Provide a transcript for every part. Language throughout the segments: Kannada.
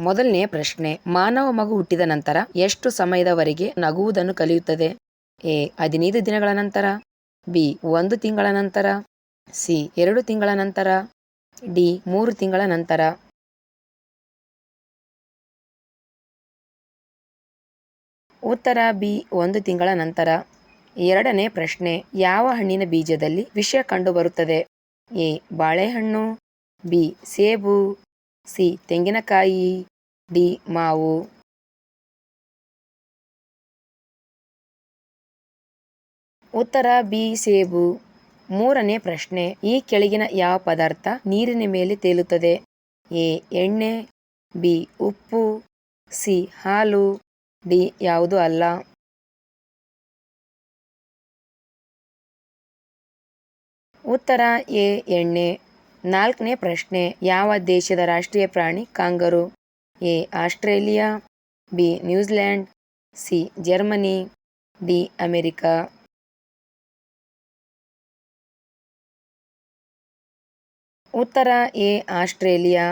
ಮೊದಲನೇ ಪ್ರಶ್ನೆ, ಮಾನವ ಮಗು ಹುಟ್ಟಿದ ನಂತರ ಎಷ್ಟು ಸಮಯದವರೆಗೆ ನಗುವುದನ್ನು ಕಲಿಯುತ್ತದೆ? ಎ 15 ದಿನಗಳ ನಂತರ, ಬಿ 1 ತಿಂಗಳ ನಂತರ, ಸಿ 2 ತಿಂಗಳ ನಂತರ, ಡಿ 3 ತಿಂಗಳ ನಂತರ. ಉತ್ತರ ಬಿ 1 ತಿಂಗಳ ನಂತರ. ಎರಡನೇ ಪ್ರಶ್ನೆ, ಯಾವ ಹಣ್ಣಿನ ಬೀಜದಲ್ಲಿ ವಿಷ ಕಂಡುಬರುತ್ತದೆ? ಎ ಬಾಳೆಹಣ್ಣು, ಬಿ ಸೇಬು, ಸಿ ತೆಂಗಿನಕಾಯಿ, ಡಿ ಮಾವು. ಉತ್ತರ ಬಿ ಸೇಬು. ಮೂರನೇ ಪ್ರಶ್ನೆ, ಈ ಕೆಳಗಿನ ಯಾವ ಪದಾರ್ಥ ನೀರಿನ ಮೇಲೆ ತೇಲುತ್ತದೆ? ಎ ಎಣ್ಣೆ, ಬಿ ಉಪ್ಪು, ಸಿ ಹಾಲು, ಡಿ ಯಾವುದು ಅಲ್ಲ. ಉತ್ತರ ಎ ಎಣ್ಣೆ. ನಾಲ್ಕನೇ ಪ್ರಶ್ನೆ, ಯಾವ ದೇಶದ ರಾಷ್ಟ್ರೀಯ ಪ್ರಾಣಿ kangaroo? A Australia, B New Zealand, C Germany, D America. ಉತ್ತರ ಎ ಆಸ್ಟ್ರೇಲಿಯಾ.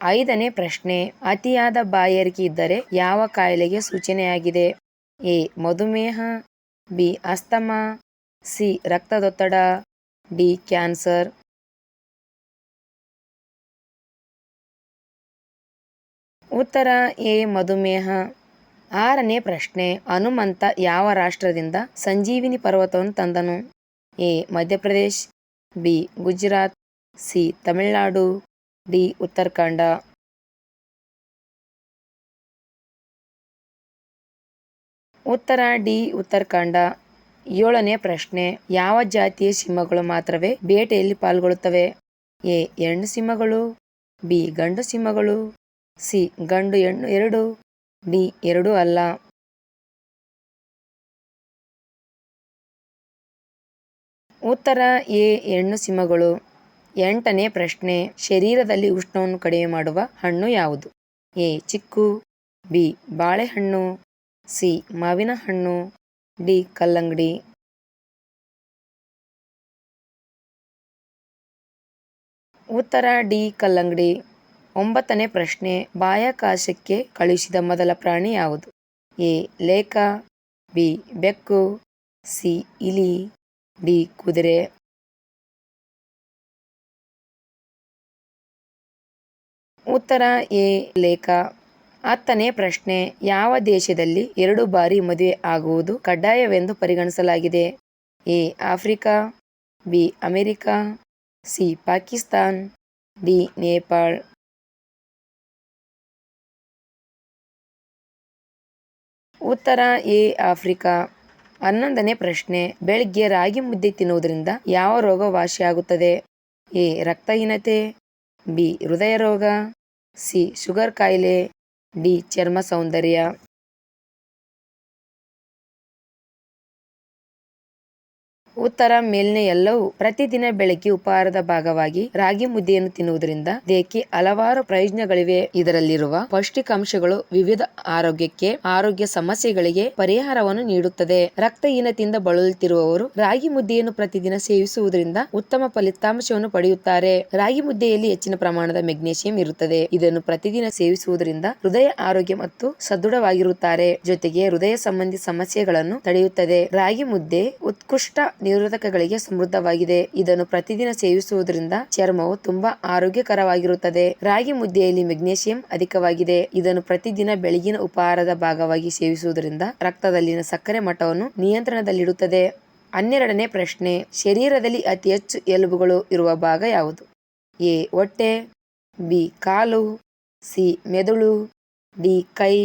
ಐದನೇ ಪ್ರಶ್ನೆ, ಅತಿಯಾದ ಬಾಯಾರಿಕೆ ಇದ್ದರೆ ಯಾವ ಕಾಯಿಲೆಗೆ ಸೂಚನೆಯಾಗಿದೆ? ಎ ಮಧುಮೇಹ, ಬಿ ಅಸ್ತಮಾ, ಸಿ ರಕ್ತದೊತ್ತಡ, ಡಿ ಕ್ಯಾನ್ಸರ್. ಉತ್ತರ ಎ ಮಧುಮೇಹ. ಆರನೇ ಪ್ರಶ್ನೆ, ಹನುಮಂತ ಯಾವ ರಾಷ್ಟ್ರದಿಂದ ಸಂಜೀವಿನಿ ಪರ್ವತವನ್ನು ತಂದನು? A Madhya Pradesh, B Gujarat, C Tamil Nadu, D Uttarakhand. ಉತ್ತರ ಡಿ ಉತ್ತರಾಖಂಡ. ಏಳನೇ ಪ್ರಶ್ನೆ, ಯಾವ ಜಾತಿಯ ಸಿಂಹಗಳು ಮಾತ್ರವೇ ಬೇಟೆಯಲ್ಲಿ ಪಾಲ್ಗೊಳ್ಳುತ್ತವೆ? ಎ ಹೆಣ್ಣು ಸಿಂಹಗಳು, ಬಿ ಗಂಡು ಸಿಂಹಗಳು, ಸಿ ಗಂಡು ಹೆಣ್ಣು ಎರಡು, ಡಿ ಎರಡೂ ಅಲ್ಲ. ಉತ್ತರ ಎ ಹೆಣ್ಣು ಸಿಂಹಗಳು. ಎಂಟನೇ ಪ್ರಶ್ನೆ, ಶರೀರದಲ್ಲಿ ಉಷ್ಣವನ್ನು ಕಡಿಮೆ ಮಾಡುವ ಹಣ್ಣು ಯಾವುದು? ಎ ಚಿಕ್ಕು, ಬಿ ಬಾಳೆಹಣ್ಣು, ಸಿ ಮಾವಿನ ಹಣ್ಣು, ಡಿ ಕಲ್ಲಂಗಡಿ. ಉತ್ತರ ಡಿ ಕಲ್ಲಂಗಡಿ. ಒಂಬತ್ತನೇ ಪ್ರಶ್ನೆ, ಬಾಹ್ಯಾಕಾಶಕ್ಕೆ ಕಳುಹಿಸಿದ ಮೊದಲ ಪ್ರಾಣಿ ಯಾವುದು? ಎ ಲೇಖ, ಬಿ ಬೆಕ್ಕು, ಸಿ ಇಲಿ, ಡಿ ಕುದುರೆ. ಉತ್ತರ ಎ ಲೇಖ. ಹತ್ತನೇ ಪ್ರಶ್ನೆ, ಯಾವ ದೇಶದಲ್ಲಿ 2 ಬಾರಿ ಮದುವೆ ಆಗುವುದು ಕಡ್ಡಾಯವೆಂದು ಪರಿಗಣಿಸಲಾಗಿದೆ? A Africa, B America, C Pakistan, D Nepal. ಉತ್ತರ ಎ ಆಫ್ರಿಕಾ. 11ನೇ ಪ್ರಶ್ನೆ, ಬೆಳಿಗ್ಗೆ ರಾಗಿ ಮುದ್ದೆ ತಿನ್ನುವುದರಿಂದ ಯಾವ ರೋಗ ವಾಸಿಯಾಗುತ್ತದೆ? ಎ ರಕ್ತಹೀನತೆ, ಬಿ ಹೃದಯ ರೋಗ, ಸಿ ಶುಗರ್ ಕಾಯಿಲೆ, ಡಿ ಚರ್ಮ ಸೌಂದರ್ಯ. ಉತ್ತರ ಮೇಲಿನ ಎಲ್ಲವೂ. ಪ್ರತಿದಿನ ಬೆಳಗ್ಗೆ ಉಪಹಾರದ ಭಾಗವಾಗಿ ರಾಗಿ ಮುದ್ದೆಯನ್ನು ತಿನ್ನುವುದರಿಂದ ದೇಹಕ್ಕೆ ಹಲವಾರು ಪ್ರಯೋಜನಗಳಿವೆ. ಇದರಲ್ಲಿರುವ ಪೌಷ್ಟಿಕಾಂಶಗಳು ವಿವಿಧ ಆರೋಗ್ಯ ಸಮಸ್ಯೆಗಳಿಗೆ ಪರಿಹಾರವನ್ನು ನೀಡುತ್ತದೆ. ರಕ್ತಹೀನತೆಯಿಂದ ಬಳಲುತ್ತಿರುವವರು ರಾಗಿ ಮುದ್ದೆಯನ್ನು ಪ್ರತಿದಿನ ಸೇವಿಸುವುದರಿಂದ ಉತ್ತಮ ಫಲಿತಾಂಶವನ್ನು ಪಡೆಯುತ್ತಾರೆ. ರಾಗಿ ಮುದ್ದೆಯಲ್ಲಿ ಹೆಚ್ಚಿನ ಪ್ರಮಾಣದ ಮೆಗ್ನೀಷಿಯಂ ಇರುತ್ತದೆ. ಇದನ್ನು ಪ್ರತಿದಿನ ಸೇವಿಸುವುದರಿಂದ ಹೃದಯ ಆರೋಗ್ಯ ಮತ್ತು ಸದೃಢವಾಗಿರುತ್ತಾರೆ. ಜೊತೆಗೆ ಹೃದಯ ಸಂಬಂಧಿ ಸಮಸ್ಯೆಗಳನ್ನು ತಡೆಯುತ್ತದೆ. ರಾಗಿ ಮುದ್ದೆ ಉತ್ಕೃಷ್ಟ ನಿರೋಧಕಗಳಿಗೆ ಸಮೃದ್ಧವಾಗಿದೆ. ಇದನ್ನು ಪ್ರತಿದಿನ ಸೇವಿಸುವುದರಿಂದ ಚರ್ಮವು ತುಂಬಾ ಆರೋಗ್ಯಕರವಾಗಿರುತ್ತದೆ. ರಾಗಿ ಮುದ್ದೆಯಲ್ಲಿ ಮೆಗ್ನೀಷಿಯಂ ಅಧಿಕವಾಗಿದೆ. ಇದನ್ನು ಪ್ರತಿದಿನ ಬೆಳಗಿನ ಉಪಹಾರದ ಭಾಗವಾಗಿ ಸೇವಿಸುವುದರಿಂದ ರಕ್ತದಲ್ಲಿನ ಸಕ್ಕರೆ ಮಟ್ಟವನ್ನು ನಿಯಂತ್ರಣದಲ್ಲಿಡುತ್ತದೆ. 12ನೇ ಪ್ರಶ್ನೆ, ಶರೀರದಲ್ಲಿ ಅತಿ ಹೆಚ್ಚು ಎಲುಬುಗಳು ಇರುವ ಭಾಗ ಯಾವುದು? ಎ ಹೊಟ್ಟೆ, ಬಿ ಕಾಲು, ಸಿ ಮೆದುಳು, ಡಿ ಕೈ.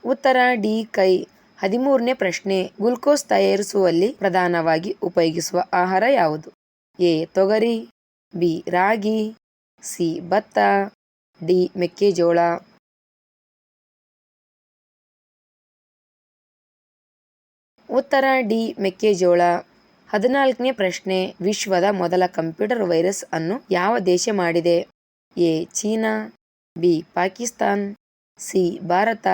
ಉತ್ತರ ಡಿ ಕೈ. 13ನೇ ಪ್ರಶ್ನೆ, ಗ್ಲೂಕೋಸ್ ತಯಾರಿಸುವಲ್ಲಿ ಪ್ರಧಾನವಾಗಿ ಉಪಯೋಗಿಸುವ ಆಹಾರ ಯಾವುದು? ಎ ತೊಗರಿ, ಬಿ ರಾಗಿ, ಸಿ ಭತ್ತ, ಡಿ ಮೆಕ್ಕೆಜೋಳ. ಉತ್ತರ ಡಿ ಮೆಕ್ಕೆಜೋಳ. 14ನೇ ಪ್ರಶ್ನೆ, ವಿಶ್ವದ ಮೊದಲ ಕಂಪ್ಯೂಟರ್ ವೈರಸ್ ಅನ್ನು ಯಾವ ದೇಶ ಮಾಡಿದೆ? A China, B Pakistan, C Bharat,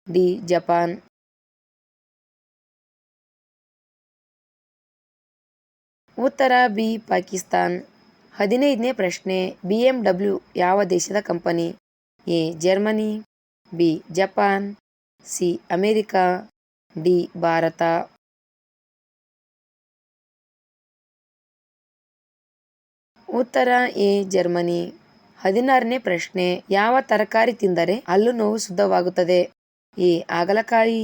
D Japan. ಉತ್ತರ ಬಿ ಪಾಕಿಸ್ತಾನ್. 15ನೇ ಪ್ರಶ್ನೆ, BMW ಯಾವ ದೇಶದ company? A Germany, B Japan, C America, D Bharat. ಉತ್ತರ ಎ ಜರ್ಮನಿ. 16ನೇ ಪ್ರಶ್ನೆ, ಯಾವ ತರಕಾರಿ ತಿಂದರೆ ಹಲ್ಲು ನೋವು ಶುದ್ಧವಾಗುತ್ತದೆ? ಎ ಹಾಗಲಕಾಯಿ,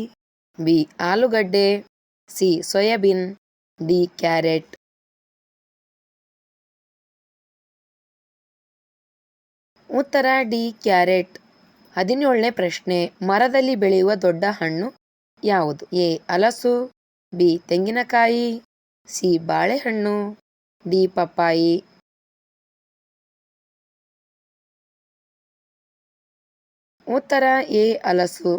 ಬಿ ಆಲೂಗಡ್ಡೆ, ಸಿ ಸೋಯಾಬೀನ್, ಡಿ ಕ್ಯಾರೆಟ್. ಉತ್ತರ ಡಿ ಕ್ಯಾರೆಟ್. 17ನೇ ಪ್ರಶ್ನೆ, ಮರದಲ್ಲಿ ಬೆಳೆಯುವ ದೊಡ್ಡ ಹಣ್ಣು ಯಾವುದು? ಎ ಹಲಸು, ಬಿ ತೆಂಗಿನಕಾಯಿ, ಸಿ ಬಾಳೆಹಣ್ಣು, ಡಿ ಪಪ್ಪಾಯಿ. ಉತ್ತರ ಎ ಹಲಸು.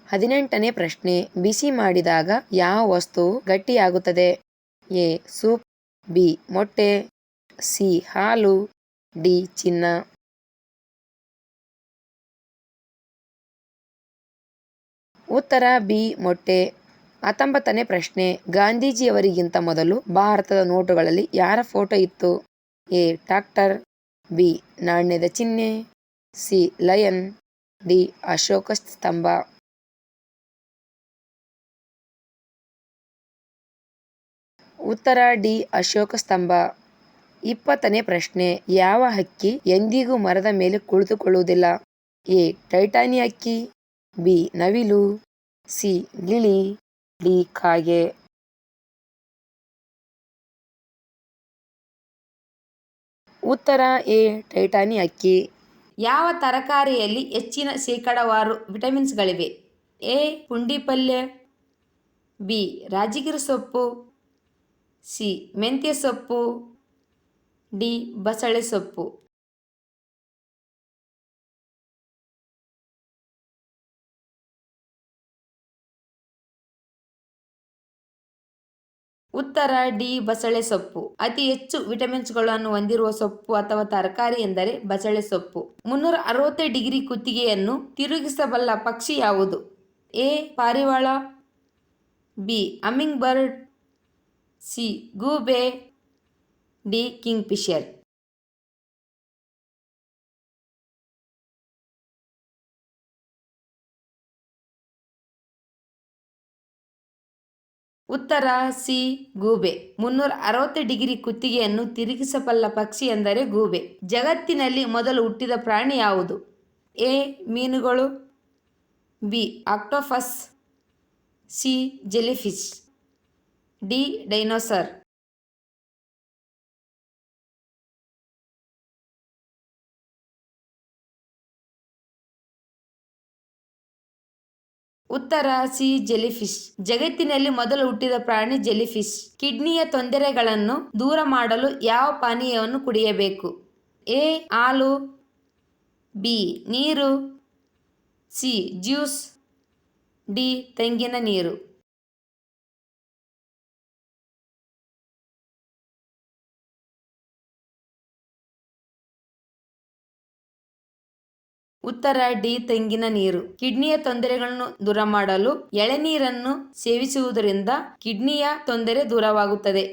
18ನೇ ಪ್ರಶ್ನೆ, ಬಿಸಿ ಮಾಡಿದಾಗ ಯಾವ ವಸ್ತುವು ಗಟ್ಟಿಯಾಗುತ್ತದೆ? ಎ ಸೂಪ್, ಬಿ ಮೊಟ್ಟೆ, ಸಿ ಹಾಲು, ಡಿ ಚಿನ್ನ. ಉತ್ತರ ಬಿ ಮೊಟ್ಟೆ. 19ನೇ ಪ್ರಶ್ನೆ, ಗಾಂಧೀಜಿಯವರಿಗಿಂತ ಮೊದಲು ಭಾರತದ ನೋಟುಗಳಲ್ಲಿ ಯಾರ ಫೋಟೋ ಇತ್ತು? ಎ ಟ್ರ್ಯಾಕ್ಟರ್, ಬಿ ನಾಣ್ಯದ ಚಿಹ್ನೆ, ಸಿ ಲಯನ್, ಡಿ ಅಶೋಕ ಸ್ತಂಭ. ಉತ್ತರ ಡಿ ಅಶೋಕ ಸ್ತಂಭ. 20ನೇ ಪ್ರಶ್ನೆ, ಯಾವ ಹಕ್ಕಿ ಎಂದಿಗೂ ಮರದ ಮೇಲೆ ಕುಳಿತುಕೊಳ್ಳುವುದಿಲ್ಲ? ಎ ಟೈಟಾನಿ ಹಕ್ಕಿ, ಬಿ ನವಿಲು, ಸಿ ಗಿಳಿ, ಡಿ ಕಾಗೆ. ಉತ್ತರ ಎ ಟೈಟಾನಿ ಹಕ್ಕಿ. ಯಾವ ತರಕಾರಿಯಲ್ಲಿ ಹೆಚ್ಚಿನ ಶೇಕಡಾವಾರು ವಿಟಮಿನ್ಸ್ಗಳಿವೆ? ಎ ಪುಂಡಿ ಪಲ್ಯ, ಬಿ ರಾಜಗಿರಿ ಸೊಪ್ಪು, ಸಿ ಮೆಂತ್ಯ ಸೊಪ್ಪು, ಡಿ ಬಸಳೆ ಸೊಪ್ಪು. ಉತ್ತರ ಡಿ ಬಸಳೆ ಸೊಪ್ಪು. ಅತಿ ಹೆಚ್ಚು ವಿಟಮಿನ್ಸ್ಗಳನ್ನು ಹೊಂದಿರುವ ಸೊಪ್ಪು ಅಥವಾ ತರಕಾರಿ ಎಂದರೆ ಬಸಳೆ ಸೊಪ್ಪು. 360 ಡಿಗ್ರಿ ಕುತ್ತಿಗೆಯನ್ನು ತಿರುಗಿಸಬಲ್ಲ ಪಕ್ಷಿ ಯಾವುದು? ಎ ಪಾರಿವಾಳ, ಬಿ ಹಮ್ಮಿಂಗ್ ಬರ್ಡ್, ಸಿ ಗೂಬೆ, ಡಿ ಕಿಂಗ್ ಫಿಶರ್. ಉತ್ತರ ಸಿ ಗೂಬೆ. 360 ಡಿಗ್ರಿ ಕುತ್ತಿಗೆಯನ್ನು ತಿರುಗಿಸಬಲ್ಲ ಪಕ್ಷಿ ಎಂದರೆ ಗೂಬೆ. ಜಗತ್ತಿನಲ್ಲಿ ಮೊದಲು ಹುಟ್ಟಿದ ಪ್ರಾಣಿ ಯಾವುದು? ಎ ಮೀನುಗಳು, B octopus, C jellyfish, D dinosaur. ಉತ್ತರ ಸಿ ಜೆಲಿಫಿಶ್. ಜಗತ್ತಿನಲ್ಲಿ ಮೊದಲು ಹುಟ್ಟಿದ ಪ್ರಾಣಿ ಜೆಲಿಫಿಶ್. ಕಿಡ್ನಿಯ ತೊಂದರೆಗಳನ್ನು ದೂರ ಮಾಡಲು ಯಾವ ಪಾನೀಯವನ್ನು ಕುಡಿಯಬೇಕು? ಎ ಹಾಲು, ಬಿ ನೀರು, ಸಿ ಜ್ಯೂಸ್, ಡಿ ತೆಂಗಿನ ನೀರು. ಉತ್ತರ ಡಿ ತೆಂಗಿನ ನೀರು. ಕಿಡ್ನಿಯ ತೊಂದರೆಗಳನ್ನು ದೂರ ಮಾಡಲು ಎಳೆನೀರನ್ನು ಸೇವಿಸುವುದರಿಂದ ಕಿಡ್ನಿಯ ತೊಂದರೆ ದೂರವಾಗುತ್ತದೆ.